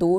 2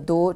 2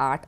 8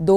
2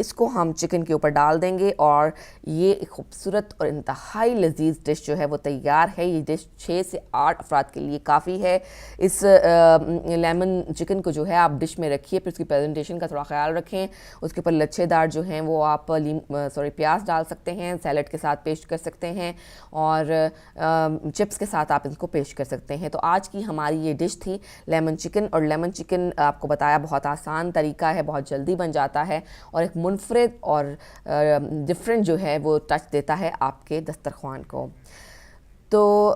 اس کو ہم چکن کے اوپر ڈال دیں گے اور یہ ایک خوبصورت اور انتہائی لذیذ ڈش جو ہے وہ تیار ہے. یہ ڈش 6 سے 8 افراد کے لیے کافی ہے. اس لیمن چکن کو جو ہے آپ ڈش میں رکھیے, پھر اس کی پریزنٹیشن کا تھوڑا خیال رکھیں. اس کے اوپر لچھے دار جو ہیں وہ آپ پیاز ڈال سکتے ہیں, سیلڈ کے ساتھ پیش کر سکتے ہیں اور چپس کے ساتھ آپ ان کو پیش کر سکتے ہیں. تو آج کی ہماری یہ ڈش تھی لیمن چکن, اور لیمن چکن آپ کو بتایا بہت آسان طریقہ ہے, بہت جلدی بن جاتا ہے اور ایک منفرد اور ڈفرینٹ جو ہے وہ ٹچ دیتا ہے آپ کے دسترخوان کو. تو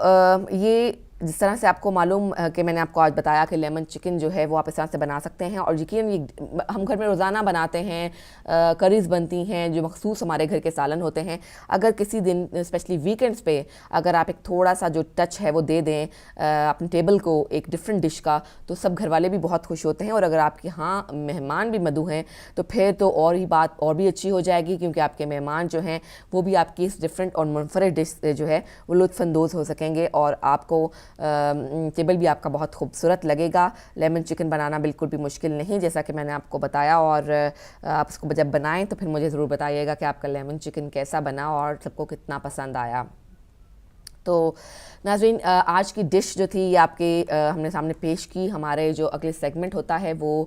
یہ جس طرح سے آپ کو معلوم کہ میں نے آپ کو آج بتایا کہ لیمن چکن جو ہے وہ آپ اس طرح سے بنا سکتے ہیں, اور یقیناً یہ ہم گھر میں روزانہ بناتے ہیں, کریز بنتی ہیں جو مخصوص ہمارے گھر کے سالن ہوتے ہیں. اگر کسی دن اسپیشلی ویکینڈز پہ اگر آپ ایک تھوڑا سا جو ٹچ ہے وہ دے دیں اپنے ٹیبل کو ایک ڈفرینٹ ڈش کا, تو سب گھر والے بھی بہت خوش ہوتے ہیں. اور اگر آپ کے ہاں مہمان بھی مدعو ہیں تو پھر تو اور ہی بات اور بھی اچھی ہو جائے گی, کیونکہ آپ کے مہمان جو ہیں وہ بھی آپ کی اس ڈفرینٹ اور منفرد ڈش سے جو ہے وہ لطف اندوز ہو سکیں گے, اور آپ کو ٹیبل بھی آپ کا بہت خوبصورت لگے گا. لیمن چکن بنانا بالکل بھی مشکل نہیں, جیسا کہ میں نے آپ کو بتایا, اور آپ اس کو جب بنائیں تو پھر مجھے ضرور بتائیے گا کہ آپ کا لیمن چکن کیسا بنا اور سب کو کتنا پسند آیا. تو ناظرین, آج کی ڈش جو تھی یہ آپ کے ہم نے سامنے پیش کی. ہمارے جو اگلے سیگمنٹ ہوتا ہے وہ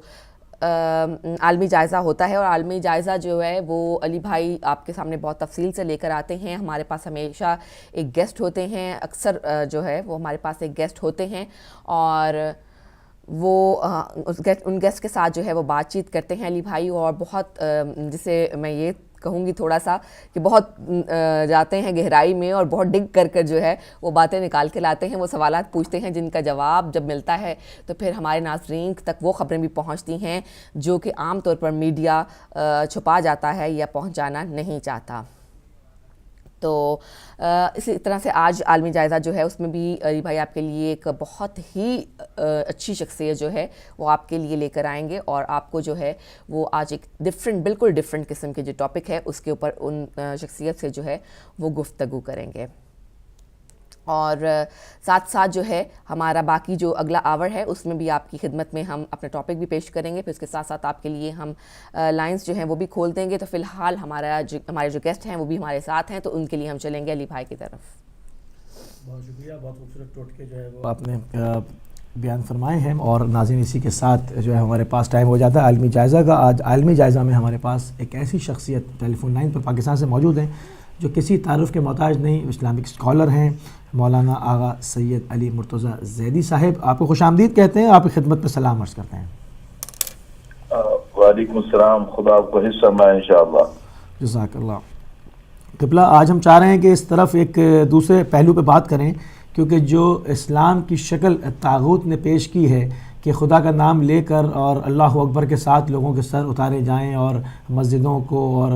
عالمی جائزہ ہوتا ہے, اور عالمی جائزہ جو ہے وہ علی بھائی آپ کے سامنے بہت تفصیل سے لے کر آتے ہیں. ہمارے پاس ہمیشہ ایک گیسٹ ہوتے ہیں, اکثر جو ہے وہ ہمارے پاس ایک گیسٹ ہوتے ہیں, اور وہ ان گیسٹ کے ساتھ جو ہے وہ بات چیت کرتے ہیں علی بھائی, اور بہت جسے میں یہ کہوں گی تھوڑا سا کہ بہت جاتے ہیں گہرائی میں اور بہت ڈگ کر جو ہے وہ باتیں نکال کے لاتے ہیں, وہ سوالات پوچھتے ہیں جن کا جواب جب ملتا ہے تو پھر ہمارے ناظرین تک وہ خبریں بھی پہنچتی ہیں جو کہ عام طور پر میڈیا چھپا جاتا ہے یا پہنچانا نہیں چاہتا. تو اسی طرح سے آج عالمی جائزہ جو ہے اس میں بھی علی بھائی آپ کے لیے ایک بہت ہی اچھی شخصیت جو ہے وہ آپ کے لیے لے کر آئیں گے, اور آپ کو جو ہے وہ آج ایک بالکل ڈفرینٹ قسم کے جو ٹاپک ہے اس کے اوپر ان شخصیت سے جو ہے وہ گفتگو کریں گے. اور ساتھ ساتھ جو ہے ہمارا باقی جو اگلا آور ہے اس میں بھی آپ کی خدمت میں ہم اپنے ٹاپک بھی پیش کریں گے, پھر اس کے ساتھ ساتھ آپ کے لیے ہم لائنز جو ہیں وہ بھی کھول دیں گے. تو فی الحال ہمارے جو گیسٹ ہیں وہ بھی ہمارے ساتھ ہیں, تو ان کے لیے ہم چلیں گے علی بھائی کی طرف. بہت شکریہ, بہت خوبصورت ٹوٹکے جو ہے وہ آپ نے بیان فرمائے ہیں, اور ناظرین اسی کے ساتھ جو ہے ہمارے پاس ٹائم ہو جاتا ہے عالمی جائزہ کا. آج عالمی جائزہ میں ہمارے پاس ایک ایسی شخصیت ٹیلی فون لائن پر پاکستان سے موجود ہیں جو کسی تعارف کے محتاج نہیں, اسلامک اسکالر ہیں, مولانا آغا سید علی مرتضیٰ زیدی صاحب. آپ کو خوش آمدید کہتے ہیں, آپ کی خدمت میں سلام عرض کرتے ہیں. وعلیکم السلام, خدا آپ کو حصہ میں انشاءاللہ. جزاک اللہ. قبلہ, آج ہم چاہ رہے ہیں کہ اس طرف ایک دوسرے پہلو پہ بات کریں, کیونکہ جو اسلام کی شکل طاغوت نے پیش کی ہے کہ خدا کا نام لے کر اور اللہ اکبر کے ساتھ لوگوں کے سر اتارے جائیں, اور مسجدوں کو اور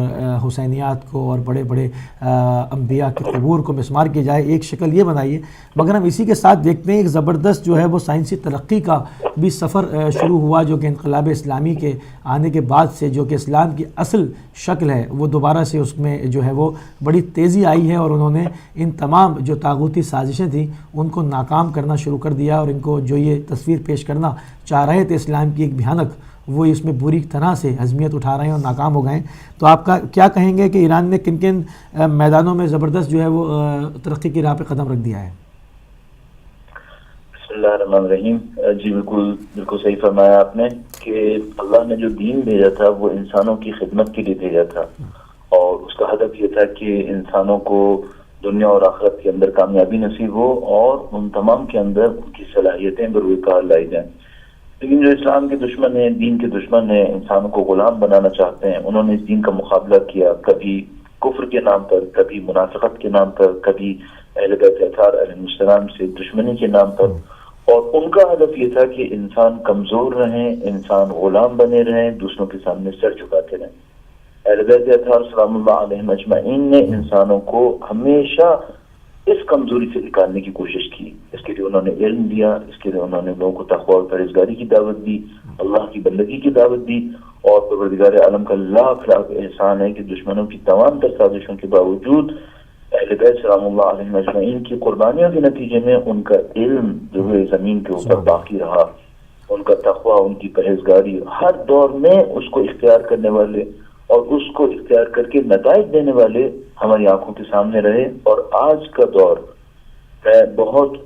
حسینیات کو اور بڑے بڑے انبیاء کے قبور کو مسمار کیا جائے, ایک شکل یہ بنائیے. مگر ہم اسی کے ساتھ دیکھتے ہیں ایک زبردست جو ہے وہ سائنسی ترقی کا بھی سفر شروع ہوا, جو کہ انقلاب اسلامی کے آنے کے بعد سے جو کہ اسلام کی اصل شکل ہے وہ دوبارہ سے اس میں جو ہے وہ بڑی تیزی آئی ہے, اور انہوں نے ان تمام جو طاغوتی سازشیں تھیں ان کو ناکام کرنا شروع کر دیا, اور ان کو جو یہ تصویر پیش کرنا چاہ رہے تھے اسلام کی ایک بھیانک, وہ اس میں بری طرح سے ہضمیت اٹھا رہے ہیں اور ناکام ہو گئے ہیں. تو آپ کا کیا کہیں گے کہ ایران نے کن کن میدانوں میں زبردست جو ہے وہ ترقی کی راہ پہ قدم رکھ دیا ہے؟ بسم اللہ الرحمن الرحیم. جی بالکل صحیح فرمایا آپ نے کہ اللہ نے جو دین بھیجا تھا وہ انسانوں کی خدمت کے لیے بھیجا تھا, اور اس کا ہدف یہ تھا کہ انسانوں کو دنیا اور آخرت کے اندر کامیابی نصیب ہو اور ان تمام کے اندر ان کی صلاحیتیں بروئے کار لائی جائیں. لیکن جو اسلام کے دشمن ہیں, دین کے دشمن ہیں, انسانوں کو غلام بنانا چاہتے ہیں, انہوں نے اس دین کا مقابلہ کیا, کبھی کفر کے نام پر, کبھی منافقت کے نام پر, کبھی اہل بیت اطہار علیہ السلام سے دشمنی کے نام پر. اور ان کا ہدف یہ تھا کہ انسان کمزور رہیں, انسان غلام بنے رہیں, دوسروں کے سامنے سر جھکاتے رہیں. اہل بیت اطہار سلام اللہ علیہم اجمعین نے انسانوں کو ہمیشہ اس کمزوری سے نکالنے کی کوشش کی. اس کے لیے انہوں نے علم دیا, اس کے لیے انہوں نے لوگوں کو تقوی اور پرہیزگاری کی دعوت دی, اللہ کی بندگی کی دعوت دی, اور پروردگار عالم کا لاکھ لاکھ احسان ہے کہ دشمنوں کی تمام تر سازشوں کے باوجود اہل بیت سلام اللہ علیہم اجمعین کی قربانیوں کے نتیجے میں ان کا علم جو ہے زمین کے اوپر باقی رہا, ان کا تقوی, ان کی پرہیزگاری ہر دور میں اس کو اختیار کرنے والے اور اس کو اختیار کر کے نتائج دینے والے ہماری آنکھوں کے سامنے رہے. اور آج کا دور میں بہت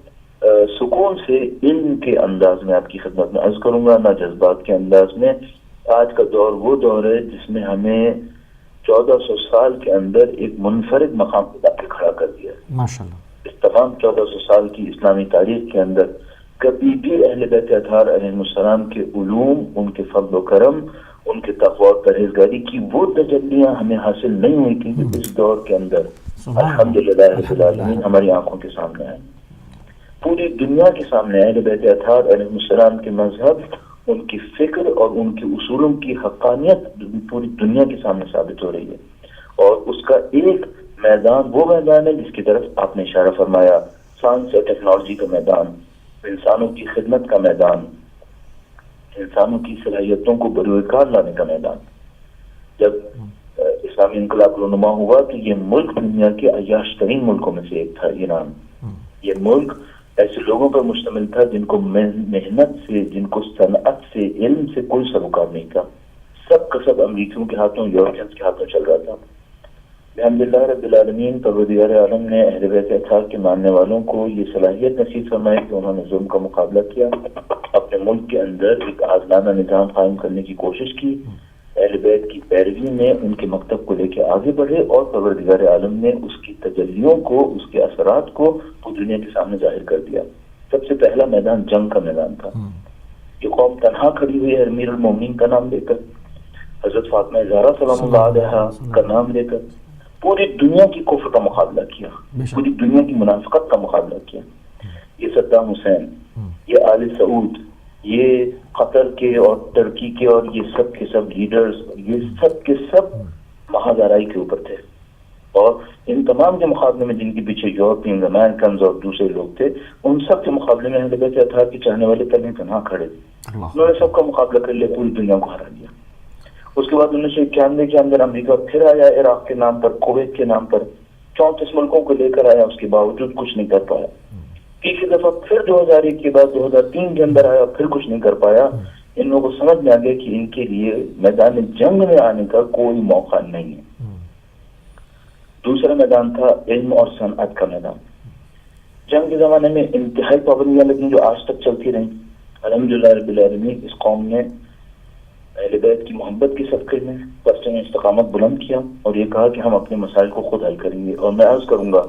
سکون سے علم کے انداز میں آپ کی خدمت میں عرض کروں گا, نہ جذبات کے انداز میں. آج کا دور وہ دور ہے جس میں ہمیں 1400 سال کے اندر ایک منفرد مقام پہ لا کے کھڑا کر دیا ہے. ماشاءاللہ. اس تمام 1400 سال کی اسلامی تاریخ کے اندر کبھی بھی اہل بیت اطہار علیہ السلام کے علوم, ان کے فضل و کرم, ان کے تقوی اور پرہیزگاری کی وہ تجلیاں ہمیں حاصل نہیں ہوئی تھی کہ اس دور کے اندر الحمدللہ رب العالمین ہماری آنکھوں کے سامنے آئے, پوری دنیا کے سامنے اہل بیت اطہار علیہ السلام کے مذہب, ان کی فکر اور ان کے اصولوں کی حقانیت پوری دنیا کے سامنے ثابت ہو رہی ہے. اور اس کا ایک میدان وہ میدان ہے جس کی طرف آپ نے اشارہ فرمایا, سائنس اور ٹیکنالوجی کا میدان, انسانوں کی خدمت کا میدان, انسانوں کی صلاحیتوں کو بروئے کار لانے کا میدان. جب اسلامی انقلاب رونما ہوا تو یہ ملک دنیا کے عیاش ترین ملکوں میں سے ایک تھا, ایران. یہ ملک ایسے لوگوں پر مشتمل تھا جن کو محنت سے, جن کو صنعت سے, علم سے کوئی سروکار نہیں تھا. سب کا سب امریکیوں کے ہاتھوں, یورپینس کے ہاتھوں چل رہا تھا. الحمدللہ رب العالمین پروردگار عالم نے اہل بیت اطہار کے ماننے والوں کو یہ صلاحیت نصیب فرمائی کہ انہوں نے ظلم کا مقابلہ کیا, اپنے ملک کے اندر ایک عادلانہ نظام قائم کرنے کی کوشش کی, اہل بیت کی پیروی میں ان کے مکتب کو لے کے آگے بڑھے, اور پروردگار عالم نے اس کی تجلیوں کو, اس کے اثرات کو پوری دنیا کے سامنے ظاہر کر دیا. سب سے پہلا میدان جنگ کا میدان تھا. یہ قوم تنہا کھڑی ہوئی ہے امیر المومنین کا نام لے کر, حضرت فاطمہ زہرا سلام اللہ علیہا کا نام لے کر پوری دنیا کی کفر کا مقابلہ کیا, پوری دنیا کی منافقت کا مقابلہ کیا. یہ صدام حسین, یہ آل سعود, یہ قطر کے اور ترکی کے اور یہ سب کے سب لیڈرز, یہ سب کے سب محاذ آرائی کے اوپر تھے. اور ان تمام کے مقابلے میں جن کے پیچھے یورپین, امریکنز اور دوسرے لوگ تھے, ان سب کے مقابلے میں اہل بیت اطہار کے چاہنے والے تنہا کھڑے تھے. انہوں نے سب کا مقابلہ کر لیا, پوری دنیا کو ہرا دیا. اس کے بعد 1991 کے اندر امریکہ پھر آیا عراق کے نام پر, کویت کے نام پر, 34 ملکوں کو لے کر آیا, اس کے باوجود کچھ نہیں کر پایا. تیسری دفعہ پھر 2001 کے بعد 2003 کے اندر آیا, پھر کچھ نہیں کر پایا. ان لوگوں کو سمجھ میں آ گیا کہ ان کے لیے میدان جنگ میں آنے کا کوئی موقع نہیں ہے. دوسرا میدان تھا علم اور صنعت کا میدان. جنگ کے زمانے میں انتہائی پابندیاں لگیں جو آج تک چلتی رہیں. الحمدللہ رب العالمین اس قوم نے اہل بیت کی محبت کے صدقے میں پستے میں استقامت بلند کیا اور یہ کہا کہ ہم اپنے مسائل کو خود حل کریں گے. اور میں عرض کروں گا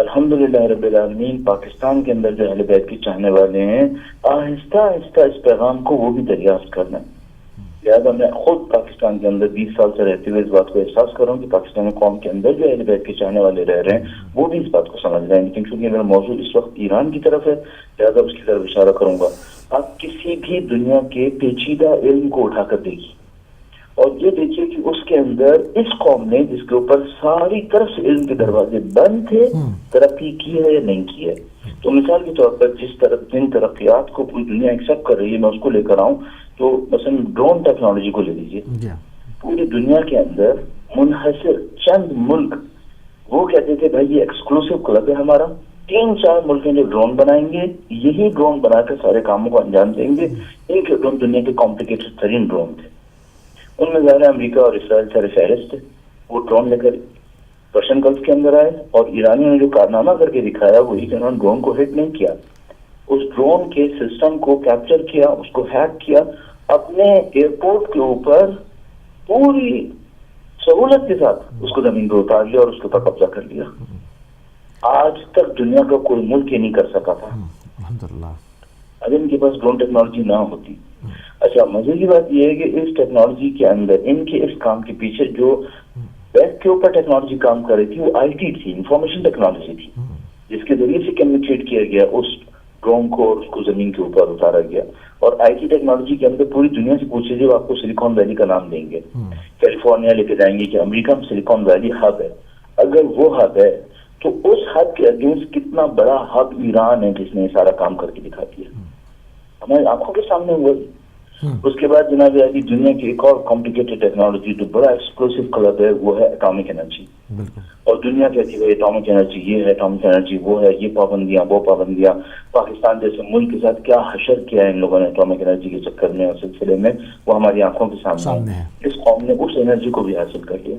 الحمدللہ رب العالمین پاکستان کے اندر جو اہل بیت کے چاہنے والے ہیں آہستہ آہستہ اس پیغام کو وہ بھی دریافت کرنا ہے. لہٰذا میں خود پاکستان کے اندر 20 سال سے رہتے ہوئے اس بات کو احساس کر رہا ہوں کہ پاکستانی قوم کے اندر جو اہل بیت کے چاہنے والے رہ رہے ہیں وہ بھی اس بات کو سمجھ رہے ہیں. لیکن چونکہ میرا موضوع اس وقت ایران کی طرف ہے لہٰذا اس کی طرف اشارہ کروں گا. آپ کسی بھی دنیا کے پیچیدہ علم کو اٹھا کر دیکھیے اور یہ دیکھیے کہ اس کے اندر اس قوم نے جس کے اوپر ساری طرف سے علم کے دروازے بند تھے ترقی کی ہے یا نہیں کی ہے. تو مثال کے طور پر جس طرح جن ترقیات کو پوری دنیا ایکسیپٹ کر رہی ہے میں اس کو لے کر آؤں تو مثلا ڈرون ٹیکنالوجی کو لے لیجیے. پوری دنیا کے اندر منحصر چند ملک وہ کہتے تھے بھائی یہ ایکسکلوسیو کلب ہے ہمارا, 3-4 ملک ہیں جو ڈرون بنائیں گے, یہی ڈرون بنا کر سارے کاموں کو انجام دیں گے. ان کے ڈرون دنیا کے کمپلیکیٹڈ ترین ڈرون تھے. ان میں ظاہر امریکہ اور اسرائیل سر فہرست تھے. وہ ڈرون لے کر پرشین گلف کے اندر آئے اور ایرانیوں نے جو کارنامہ کر کے دکھایا وہی کہ انہوں نے ڈرون کو ہٹ نہیں کیا, اس ڈرون کے سسٹم کو کیپچر کیا, اس کو ہیک کیا, اپنے ایئرپورٹ کے اوپر پوری سہولت کے ساتھ اس کو زمین پہ اتار لیا اور اس کے اوپر قبضہ کر لیا. آج تک دنیا کا کوئی ملک یہ نہیں کر سکا تھا اگر ان کے پاس ڈرون ٹیکنالوجی نہ ہوتی. اچھا مزے کی بات یہ ہے کہ اس ٹیکنالوجی کے اندر ان کے اس کام کے پیچھے جو بیک کے اوپر ٹیکنالوجی کام کر رہی تھی وہ آئی ٹی تھی, انفارمیشن ٹیکنالوجی تھی, جس کے ذریعے سے کمیونیکیٹ کیا گیا اس ڈرون کو اور اس کو زمین کے اوپر اتارا گیا. اور آئی ٹی ٹیکنالوجی کے اندر پوری دنیا سے پوچھے جو آپ کو سلیکون ویلی کا نام دیں گے, کیلیفورنیا لے کے جائیں گے کہ امریکہ میں سلیکون ویلی ہب ہے. اگر وہ ہب ہے تو اس ہب کے اگینسٹ کتنا بڑا ہب ایران ہے جس نے یہ سارا کام کر کے دکھا دیا ہماری آنکھوں کے سامنے ہوا. اس کے بعد جناب عالی دنیا کی ایک اور کمپلیکیٹڈ ٹیکنالوجی جو بڑا ایکسکلوسیو کلب ہے وہ ہے اٹامک انرجی. اور دنیا کہتی ہے اٹامک انرجی یہ ہے, اٹامک انرجی وہ ہے, یہ پابندیاں وہ پابندیاں. پاکستان جیسے ملک کے ساتھ کیا حشر کیا ہے ان لوگوں نے اٹامک انرجی کے چکر میں اور سلسلے میں وہ ہماری آنکھوں کے سامنے ہے. اس قوم نے اس انرجی کو بھی حاصل کر لیا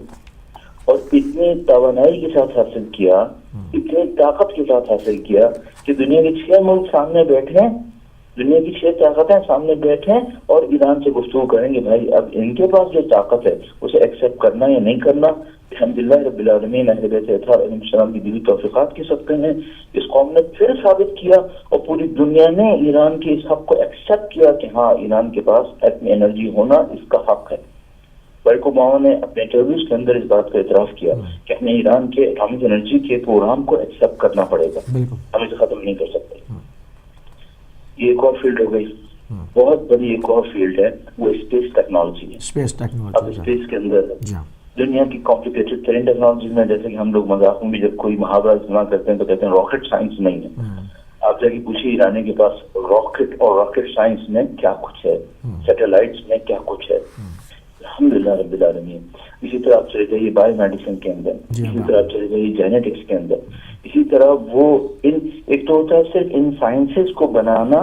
اور اتنی توانائی کے ساتھ حاصل کیا, اتنی طاقت کے ساتھ حاصل کیا کہ دنیا کے 6 ملک سامنے بیٹھے ہیں, دنیا کی 6 طاقتیں سامنے بیٹھے ہیں اور ایران سے گفتگو کریں گے بھائی اب ان کے پاس جو طاقت ہے اسے ایکسیپٹ کرنا یا نہیں کرنا. الحمدللہ رب العالمین اہل بیت اطہار علیہ السلام کی دیوی توفیقات کے صدقے میں اس قوم نے پھر ثابت کیا اور پوری دنیا نے ایران کے اس حق کو ایکسیپٹ کیا کہ ہاں ایران کے پاس ایٹمی انرجی ہونا اس کا حق ہے. بریک اوباما نے اپنے انٹرویوز کے اندر اس بات کا اعتراف کیا کہ ہمیں ایران کے اٹامک انرجی کے پروگرام کو ایکسیپٹ کرنا پڑے گا, ہم اسے ختم نہیں کر سکتے. یہ ایک اور فیلڈ ہو گئی, بہت بڑی ایک اور فیلڈ ہے, وہ اسپیس ٹیکنالوجی ہے. اب اسپیس کے اندر دنیا کی کمپلیکیٹڈ ترین ٹیکنالوجیز میں, جیسے کہ ہم لوگ مذاق میں بھی جب کوئی محاورہ استعمال کرتے ہیں تو کہتے ہیں راکٹ سائنس نہیں ہے. آپ جا کے پوچھیے ایرانی کے پاس راکٹ اور راکٹ سائنس میں کیا کچھ ہے, سیٹلائٹس میں کیا کچھ ہے. الحمدللہ رب العالمین. اسی طرح آپ چلے جائیے بایو میڈیسن کے اندر, اسی طرح آپ چلے جائیے جینیٹکس کے اندر, اسی طرح وہ ایک تو ہوتا ہے صرف ان سائنسز کو بنانا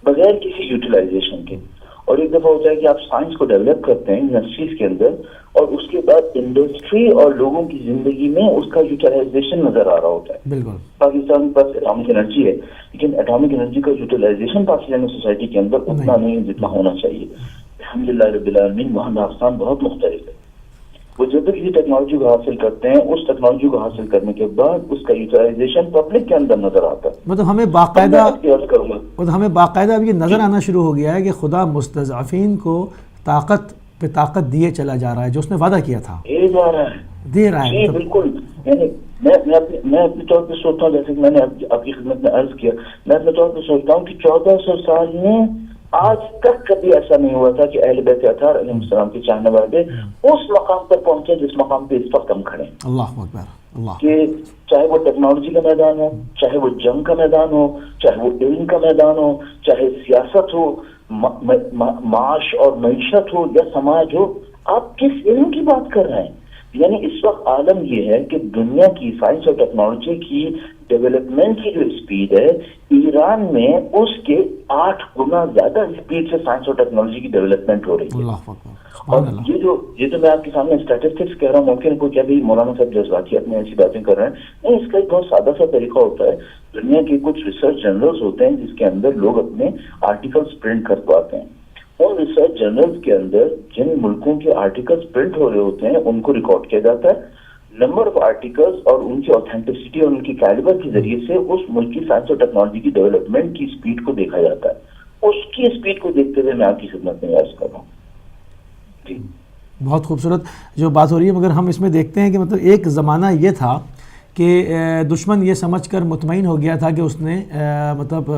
بغیر کسی یوٹیلائزیشن کے, اور ایک دفعہ ہوتا ہے کہ آپ سائنس کو ڈیولپ کرتے ہیں یونیورسٹیز کے اندر اور اس کے بعد انڈسٹری اور لوگوں کی زندگی میں اس کا یوٹیلائزیشن نظر آ رہا ہوتا ہے. بالکل پاکستان کے پاس اٹامک انرجی ہے لیکن اٹامک انرجی کا یوٹیلائزیشن پاکستانی سوسائٹی کے اندر اتنا نہیں ہے جتنا ہونا چاہیے. الحمدللہ رب العالمین وہاں داستان بہت مختلف ہے. وہ جب بھی کسی ٹیکنالوجی کو حاصل کرتے ہیں اس ٹیکنالوجی کو حاصل کرنے کے بعد اس کا یوٹیلائزیشن پبلک کے اندر نظر آتا ہے. مطلب ہمیں باقاعدہ اب یہ نظر آنا شروع ہو گیا ہے کہ خدا مستضعفین کو طاقت پہ طاقت دیے چلا جا رہا ہے, جو اس نے وعدہ کیا تھا دے رہا ہے. بالکل. میں اپنے طور پہ سوچتا ہوں, جیسے کہ میں نے آپ کی خدمت میں عرض کیا, میں اپنے طور پہ سوچتا ہوں کہ 1400 سال میں آج تک کبھی ایسا نہیں ہوا تھا کہ اہل بیت اطہار علیہ السلام کے چاہنے والے اس مقام پر پہنچے جس مقام پہ اس وقت ہم کھڑے ہیں. اللہ اکبر. اللہ. کہ چاہے وہ ٹیکنالوجی کا میدان ہو, چاہے وہ جنگ کا میدان ہو, چاہے وہ علم کا میدان ہو, چاہے سیاست ہو, معاش اور معیشت ہو یا سماج ہو, آپ کس علم کی بات کر رہے ہیں؟ یعنی اس وقت عالم یہ ہے کہ دنیا کی سائنس اور ٹیکنالوجی کی ڈیولپمنٹ کی جو اسپیڈ ہے ایران میں اس کے 8 گنا زیادہ اسپیڈ سے سائنس اور ٹیکنالوجی کی ڈیولپمنٹ ہو رہی ہے. اور یہ جو میں آپ کے سامنے اسٹیٹسٹکس کہہ رہا ہوں, ممکن کوئی کیا بھی مولانا صاحب جذباتی اپنے ایسی باتیں کر رہے ہیں, نہیں, اس کا ایک بہت سادہ سا طریقہ ہوتا ہے. دنیا کے کچھ ریسرچ جرنلز ہوتے ہیں جس کے اندر لوگ اپنے آرٹیکلز پرنٹ کرواتے ہیں. ان ریسرچ جرنلز کے اندر جن ملکوں کے آرٹیکلز پرنٹ ہو رہے ہوتے ہیں ان کو ریکارڈ کیا جاتا ہے. نمبر آف آرٹیکلز اور ان کی اوتھینٹسٹی اور ان کی کیلیبر کے ذریعے سے اس ملک کی سائنس اور ٹیکنالوجی کی ڈیولپمنٹ کی اسپیڈ کو دیکھا جاتا ہے. اس کی اسپیڈ کو دیکھتے ہوئے میں آپ کی خدمت میں عرض کر رہا ہوں. جی بہت خوبصورت جو بات ہو رہی ہے, مگر ہم اس میں دیکھتے ہیں کہ مطلب ایک زمانہ یہ تھا کہ دشمن یہ سمجھ کر مطمئن ہو گیا تھا کہ اس نے مطلب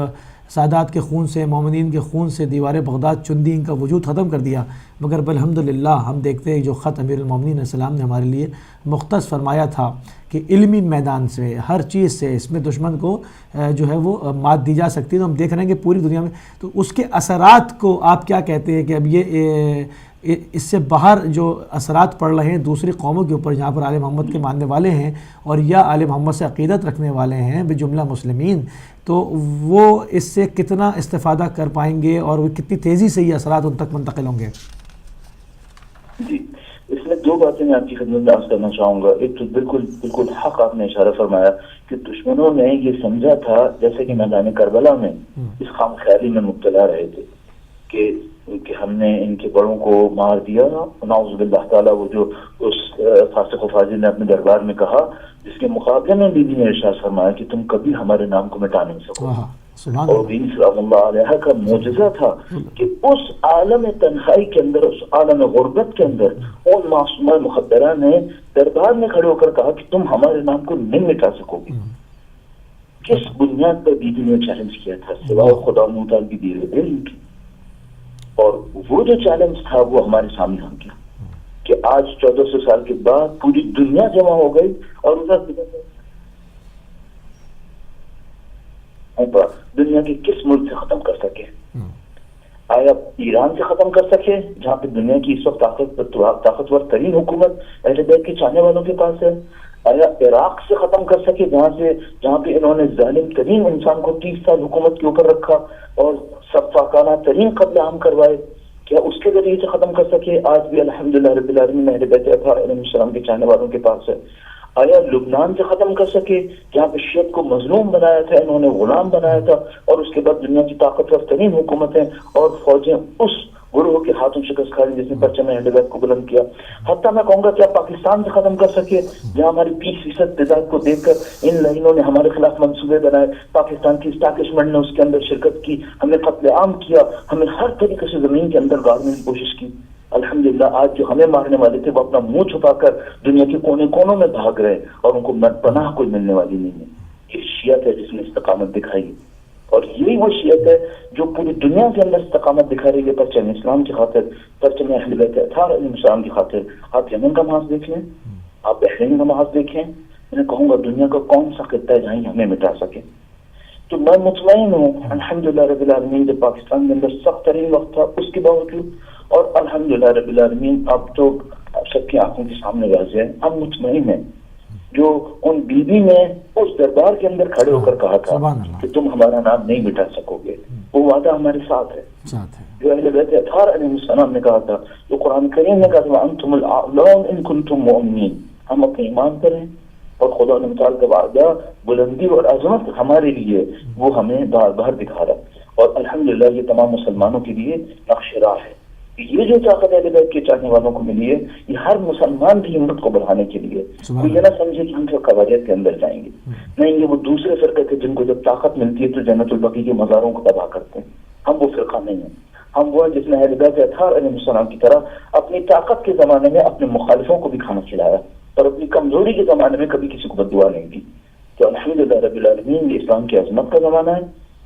سادات کے خون سے, مومنین کے خون سے دیوار بغداد چن دی, ان کا وجود ختم کر دیا. مگر الحمدللہ ہم دیکھتے ہیں جو خط امیر المومنین علیہ السلام نے ہمارے لیے مختص فرمایا تھا کہ علمی میدان سے, ہر چیز سے اس میں دشمن کو جو ہے وہ مات دی جا سکتی ہے. تو ہم دیکھ رہے ہیں کہ پوری دنیا میں, تو اس کے اثرات کو آپ کیا کہتے ہیں کہ اب یہ اس سے باہر جو اثرات پڑ رہے ہیں دوسری قوموں کے اوپر جہاں پر آل محمد کے ماننے والے ہیں اور یا آل محمد سے عقیدت رکھنے والے ہیں بجملہ مسلمین, تو وہ اس سے کتنا استفادہ کر پائیں گے اور وہ کتنی تیزی سے یہ اثرات ان تک منتقل ہوں گے؟ جی, اس میں 2 باتیں میں آپ کی خدمت میں عرض کرنا چاہوں گا. ایک تو بالکل حق آپ نے اشارہ فرمایا کہ دشمنوں نے یہ سمجھا تھا جیسے کہ میدان کربلا میں اس خام خیالی میں مبتلا رہے تھے کہ ہم نے ان کے بڑوں کو مار دیا. نعوذ باللہ تعالیٰ, وہ جو اس فاسق و فاجر نے اپنے دربار میں کہا, جس کے مقابلے میں بی بی نے ارشاد فرمایا کہ تم کبھی ہمارے نام کو مٹا نہیں سکو. اور بی سلام اللہ علیہ کا معجزہ تھا کہ اس عالم تنہائی کے اندر, اس عالم غربت کے اندر ان معصومہ مخدرہ نے دربار میں کھڑے ہو کر کہا کہ تم ہمارے نام کو نہیں مٹا سکو گے. کس بنیاد پر بی بی نے چیلنج کیا تھا؟ سوائے خدا متعال کی دیے ہوئے علم کی. اور وہ جو چیلنج تھا وہ ہمارے سامنے ہو گیا کہ آج 1400 سال کے بعد پوری دنیا جمع ہو گئی اور دنیا کے کس ملک سے ختم کر سکے؟ آیا ایران سے ختم کر سکے جہاں پہ دنیا کی اس وقت طاقتور ترین حکومت اہل بیت کے چاہنے والوں کے پاس ہے؟ آیا عراق سے ختم کر سکے جہاں پہ انہوں نے ظالم ترین انسان کو 30 سال حکومت کے اوپر رکھا اور سفاکانہ ترین قتل عام کروائے؟ کیا اس کے ذریعے سے ختم کر سکے؟ آج بھی الحمدللہ رب العالمین اہل بیت اطہار علیہ السلام کے چاہنے والوں کے پاس ہے. آیا لبنان سے ختم کر سکے جہاں پہ شیعت کو مظلوم بنایا تھا، انہوں نے غلام بنایا تھا، اور اس کے بعد دنیا کی طاقتور ترین حکومتیں اور فوجیں اس گروہ کے ہاتھوں شکست کھا لی جس نے پرچم اہل بیت کو بلند کیا. حتیٰ میں کہوں گا کیا پاکستان سے ختم کر سکے جہاں ہماری 20% تعداد کو دیکھ کر ان لائنوں نے ہمارے خلاف منصوبے بنائے، پاکستان کی اسٹیبلشمنٹ نے اس کے اندر شرکت کی، ہمیں قتل عام کیا، ہمیں ہر طریقے سے زمین کے اندر گاڑنے کی کوشش کی. الحمدللہ آج جو ہمیں مارنے والے تھے وہ اپنا منہ چھپا کر دنیا کے کونے کونوں میں بھاگ رہے اور ان کو پناہ کوئی ملنے والی نہیں ہے. یہ شیعت ہے جس نے استقامت دکھائی، اور یہی وہ شیعت ہے جو پوری دنیا کے اندر استقامت دکھا رہی ہے پرچم اسلام کی خاطر، پرچم اہل بیت اطہار علیہ السلام کی خاطر. آپ یمن کا محاذ دیکھ لیں، آپ بحرین کا محاذ دیکھیں، میں کہوں گا دنیا کا کون سا خطہ ہے جہاں ہمیں مٹا سکے. تو میں مطمئن ہوں الحمدللہ رب العالمین جب پاکستان کے اندر سخت ترین وقت تھا اس کے باوجود، اور الحمدللہ رب العالمین اب تو سب کی آنکھوں کے سامنے واضح ہے، ہم مطمئن ہیں. جو ان بیوی نے اس دربار کے اندر کھڑے ہو کر کہا تھا کہ تم ہمارا نام نہیں مٹا سکو گے، وہ وعدہ ہمارے ساتھ ہے. جو اہل بیت اطہار علیہ السلام نے کہا تھا، جو قرآن کریم نے کہا تھا وانتم الاعلون ان کنتم مؤمنین، ہم اپنے ایمان پر ہیں اور خدا نے متعال کا وعدہ بلندی اور عظمت ہمارے لیے وہ ہمیں بار بار دکھا رہا. اور الحمدللہ یہ تمام مسلمانوں کے لیے نقش راہ ہے. یہ جو طاقت اہل بیت کے چاہنے والوں کو ملی ہے یہ ہر مسلمان کی ہمت کو بڑھانے کے لیے. کوئی یہ نہ سمجھے کہ ہم تو قواعد کے اندر جائیں گے، نہیں، یہ وہ دوسرے فرقے تھے جن کو جب طاقت ملتی ہے تو جنت البقیع کے مزاروں کو تباہ کرتے ہیں. ہم وہ فرقہ نہیں ہیں، ہم وہ ہیں جس نے اہل بیت اطہار علیہ السلام کی طرح اپنی طاقت کے زمانے میں اپنے مخالفوں کو بھی کھانا کھلایا اور اپنی کمزوری کے زمانے میں کبھی کسی کو بد دعا نہیں دی. تو الحمدللہ رب العالمین یہ اسلام کی عظمت کا زمانہ ہے،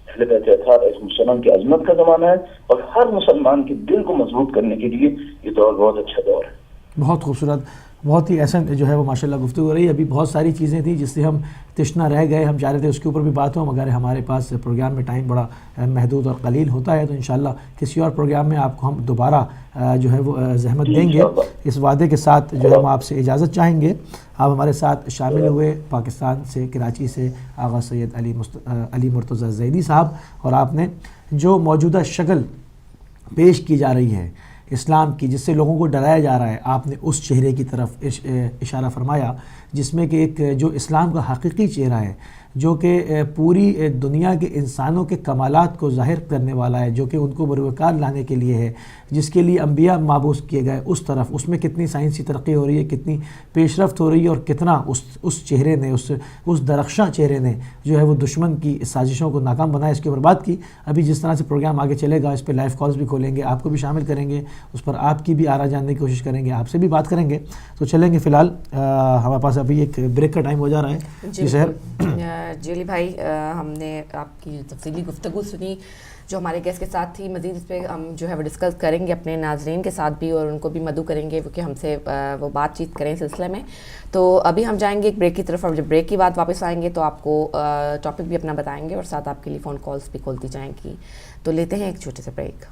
اہل بیت اطہار علیہ السلام کی عظمت کا زمانہ ہے، اور ہر مسلمان کے دل کو مضبوط کرنے کے لیے یہ دور بہت اچھا دور ہے. بہت خوبصورت، بہت ہی احسن جو ہے وہ ماشاءاللہ گفتگو ہو رہی ہے. ابھی بہت ساری چیزیں تھیں جس سے ہم تشنا رہ گئے، ہم چاہ رہے تھے اس کے اوپر بھی بات ہو، مگر ہمارے پاس پروگرام میں ٹائم بڑا محدود اور قلیل ہوتا ہے. تو انشاءاللہ کسی اور پروگرام میں آپ کو ہم دوبارہ جو ہے وہ زحمت دیں گے. اس وعدے کے ساتھ جو ہے ہم آپ سے اجازت چاہیں گے. آپ ہمارے ساتھ شامل ہوئے پاکستان سے، کراچی سے آغا سید علی مرتضیٰ زیدی صاحب، اور آپ نے جو موجودہ شکل پیش کی جا رہی ہے اسلام کی، جس سے لوگوں کو ڈرایا جا رہا ہے، آپ نے اس چہرے کی طرف اشارہ فرمایا جس میں کہ ایک جو اسلام کا حقیقی چہرہ ہے، جو کہ پوری دنیا کے انسانوں کے کمالات کو ظاہر کرنے والا ہے، جو کہ ان کو بروکار لانے کے لیے ہے، جس کے لیے انبیاء مابعوث کیے گئے. اس میں کتنی سائنسی ترقی ہو رہی ہے، کتنی پیش رفت ہو رہی ہے، اور کتنا اس چہرے نے، اس درخشاں چہرے نے جو ہے وہ دشمن کی سازشوں کو ناکام بنایا، اس کے اوپر بات کی. ابھی جس طرح سے پروگرام آگے چلے گا اس پہ لائیو کالز بھی کھولیں گے، آپ کو بھی شامل کریں گے، اس پر آپ کی بھی آرا جاننے کی کوشش کریں گے، آپ سے بھی بات کریں گے. تو چلیں گے، فی الحال ہمارے پاس ابھی ایک بریک کا ٹائم ہو جا رہا ہے. جی علی بھائی، ہم نے آپ کی تفصیلی گفتگو سنی جو ہمارے گیسٹ کے ساتھ تھی. مزید اس پہ ہم جو ہے وہ ڈسکس کریں گے اپنے ناظرین کے ساتھ بھی، اور ان کو بھی مدعو کریں گے کہ ہم سے وہ بات چیت کریں اس سلسلے میں. تو ابھی ہم جائیں گے ایک بریک کی طرف، اور جب بریک کی بعد واپس آئیں گے تو آپ کو ٹاپک بھی اپنا بتائیں گے، اور ساتھ آپ کے لیے فون کالز بھی کھولتی جائیں گی. تو لیتے ہیں ایک چھوٹے سے بریک.